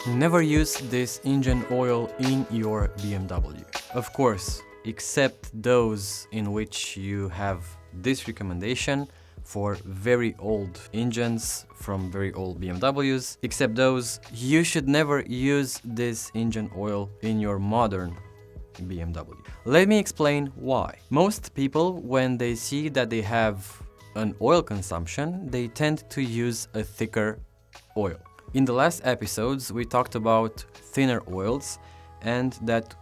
Never use this engine oil in your BMW. Of course, except those in which you have this recommendation for very old engines from very old BMWs. Except those, you should never use this engine oil in your modern BMW. Let me explain why. Most people, when they see that they have an oil consumption, they tend to use a thicker oil. In the last episodes, we talked about thinner oils and that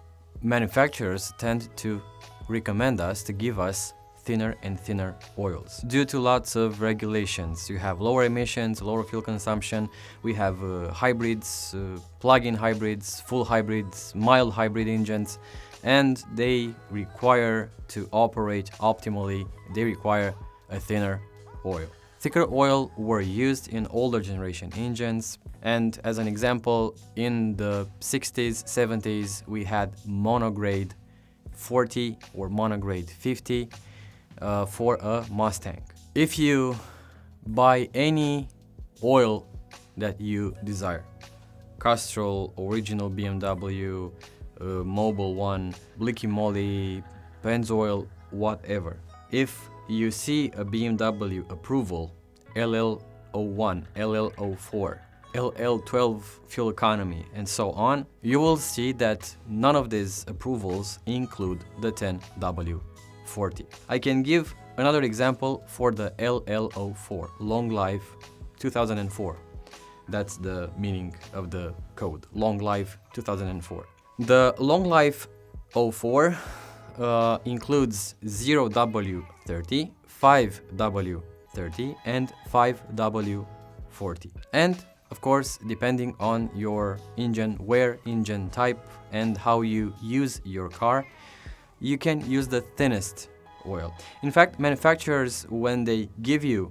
manufacturers tend to recommend us to give us thinner and thinner oils due to lots of regulations. You have lower emissions, lower fuel consumption. We have hybrids, plug-in hybrids, full hybrids, mild hybrid engines, and they require to operate optimally, they require a thinner oil. Thicker oil were used in older generation engines, and as an example, in the 60s, 70s, we had monograde 40 or monograde 50 for a Mustang. If you buy any oil that you desire, Castrol, original BMW, Mobil One, Blicky Moly, Pennzoil, whatever. If you see a BMW approval, LL01, LL04, LL12 fuel economy, and so on, you will see that none of these approvals include the 10W40. I can give another example for the LL04, long life 2004. That's the meaning of the code, long life 2004. The long life 04 includes 0W30, 5W30, and 5W40. And of course, depending on your engine wear, engine type, and how you use your car, you can use the thinnest oil. In fact, manufacturers, when they give you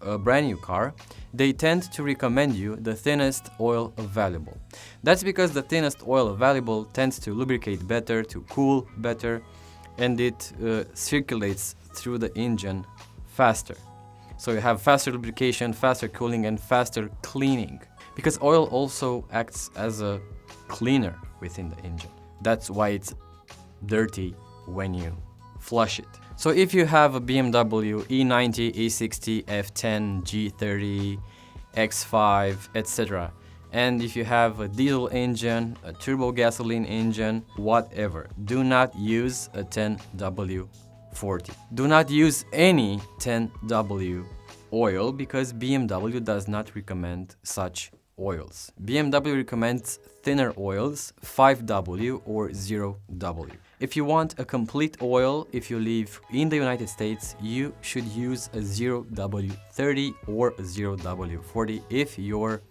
a brand new car, they tend to recommend you the thinnest oil available. That's because the thinnest oil available tends to lubricate better, to cool better, and it circulates through the engine faster. So you have faster lubrication, faster cooling, and faster cleaning. Because oil also acts as a cleaner within the engine. That's why it's dirty when you flush it. So if you have a BMW E90, E60, F10, G30, X5, etc., and if you have a diesel engine, a turbo gasoline engine, whatever, do not use a 10W40. Do not use any 10W oil because BMW does not recommend such oils. BMW recommends thinner oils, 5W or 0W. If you want a complete oil, if you live in the United States, you should use a 0W30 or a 0W40 if your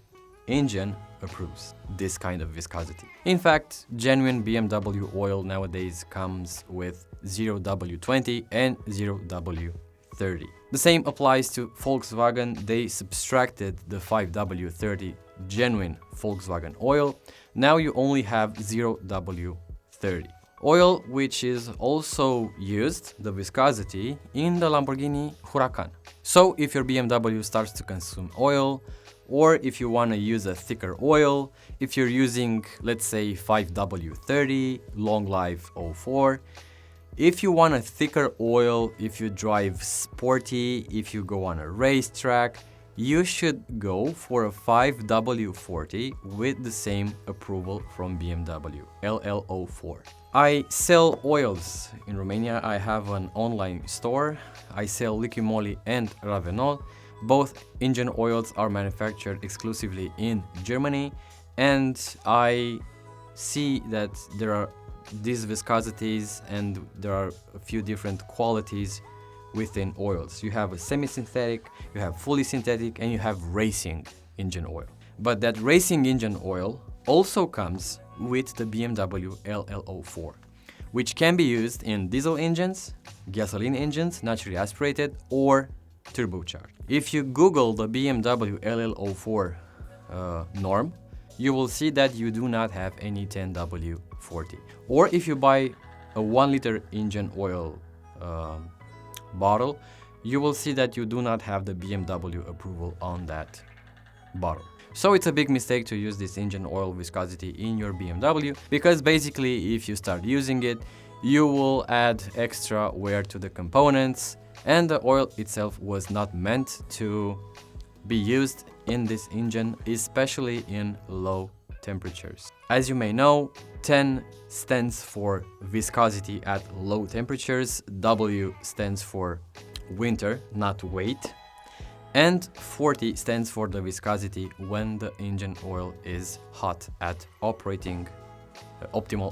engine approves this kind of viscosity. In fact, genuine BMW oil nowadays comes with 0W20 and 0W30. The same applies to Volkswagen. They subtracted the 5W30 genuine Volkswagen oil. Now you only have 0W30. Oil which is also used, the viscosity, in the Lamborghini Huracan. So if your BMW starts to consume oil, or if you want to use a thicker oil, if you're using, let's say, 5W30, long life 04, if you want a thicker oil, if you drive sporty, if you go on a racetrack, you should go for a 5W40 with the same approval from BMW, LL04. I sell oils in Romania. I have an online store. I sell Liqui Moly and Ravenol. Both engine oils are manufactured exclusively in Germany, and I see that there are these viscosities and there are a few different qualities within oils. You have a semi-synthetic, you have fully synthetic, and you have racing engine oil. But that racing engine oil also comes with the BMW LL04, which can be used in diesel engines, gasoline engines, naturally aspirated, or turbocharged. If you Google the BMW LL04 norm, you will see that you do not have any 10W40. Or if you buy a 1 liter engine oil bottle, you will see that you do not have the BMW approval on that bottle. So it's a big mistake to use this engine oil viscosity in your BMW, because basically if you start using it, you will add extra wear to the components, and the oil itself was not meant to be used in this engine, especially in low temperatures. As you may know, 10 stands for viscosity at low temperatures, W stands for winter, not weight, and 40 stands for the viscosity when the engine oil is hot at optimal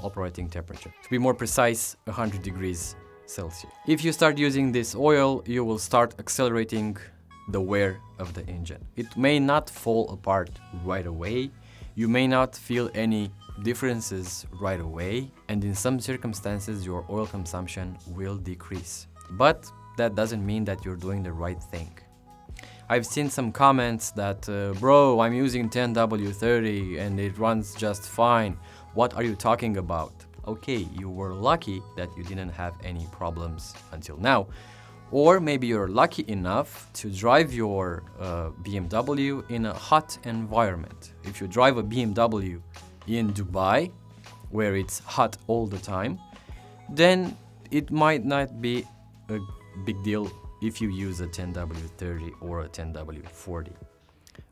operating temperature. To be more precise, 100 degrees Celsius. If you start using this oil, you will start accelerating the wear of the engine. It may not fall apart right away, you may not feel any differences right away, and in some circumstances your oil consumption will decrease. But that doesn't mean that you're doing the right thing. I've seen some comments that, bro, I'm using 10W30 and it runs just fine. What are you talking about? Okay, you were lucky that you didn't have any problems until now. Or maybe you're lucky enough to drive your BMW in a hot environment. If you drive a BMW in Dubai, where it's hot all the time, then it might not be a big deal if you use a 10W30 or a 10W40.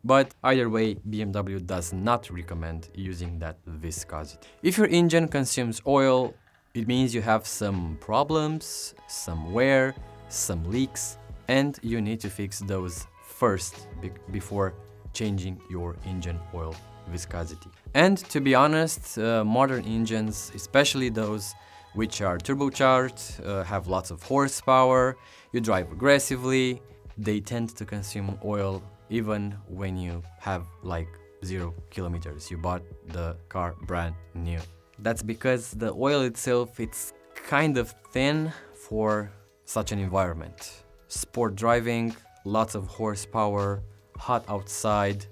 But either way, BMW does not recommend using that viscosity. If your engine consumes oil, it means you have some problems, some wear, some leaks, and you need to fix those first before changing your engine oil viscosity. And to be honest, modern engines, especially those which are turbocharged, have lots of horsepower, you drive aggressively, they tend to consume oil even when you have like 0 kilometers. You bought the car brand new. That's because the oil itself, it's kind of thin for such an environment. Sport driving, lots of horsepower, hot outside,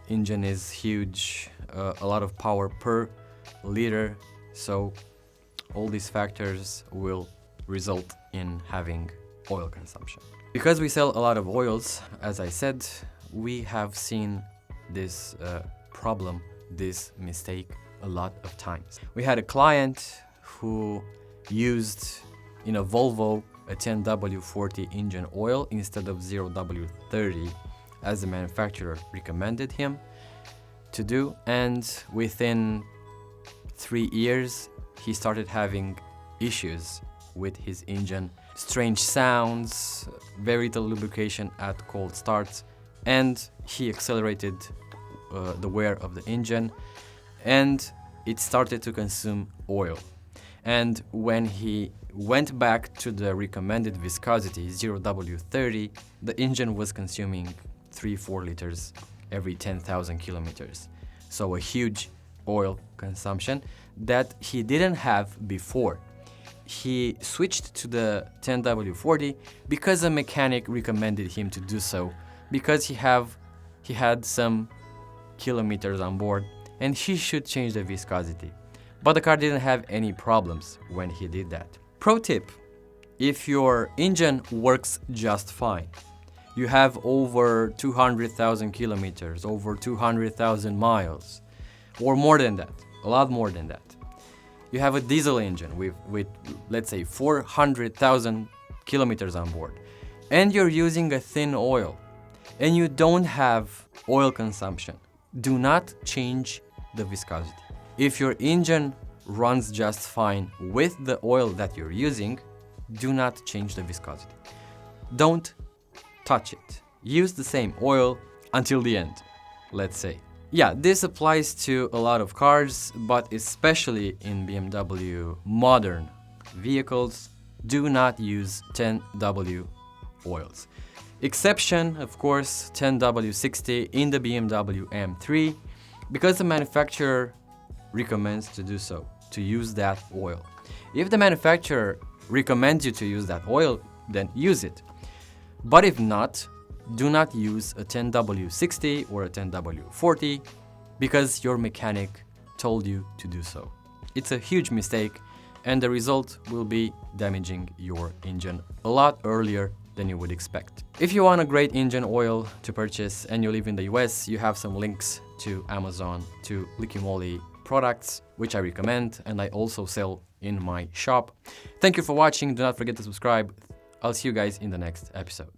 engine is huge, a lot of power per liter, so all these factors will result in having oil consumption. Because we sell a lot of oils, as I said, we have seen this problem, this mistake a lot of times. We had a client who used in a Volvo a 10W40 engine oil instead of 0W30 as the manufacturer recommended him to do, and within 3 years he started having issues with his engine, strange sounds, very little lubrication at cold starts, and he accelerated the wear of the engine, and it started to consume oil. And when he went back to the recommended viscosity 0W30, the engine was consuming 3-4 liters every 10,000 kilometers. So a huge oil consumption that he didn't have before. He switched to the 10W40 because a mechanic recommended him to do so, because he had some kilometers on board and he should change the viscosity. But the car didn't have any problems when he did that. Pro tip: if your engine works just fine, you have over 200,000 kilometers, over 200,000 miles, or more than that, a lot more than that. You have a diesel engine with let's say 400,000 kilometers on board, and you're using a thin oil, and you don't have oil consumption. Do not change the viscosity. If your engine runs just fine with the oil that you're using, do not change the viscosity. Don't touch it. Use the same oil until the end, let's say. Yeah, this applies to a lot of cars, but especially in BMW modern vehicles, do not use 10W oils. Exception, of course, 10W60 in the BMW M3, because the manufacturer recommends to do so, to use that oil. If the manufacturer recommends you to use that oil, then use it. But if not, do not use a 10W60 or a 10W40 because your mechanic told you to do so. It's a huge mistake, and the result will be damaging your engine a lot earlier than you would expect. If you want a great engine oil to purchase and you live in the US, you have some links to Amazon to liqui moly products, which I recommend, and I also sell in my shop. Thank you for watching. Do not forget to subscribe. I'll see you guys in the next episode.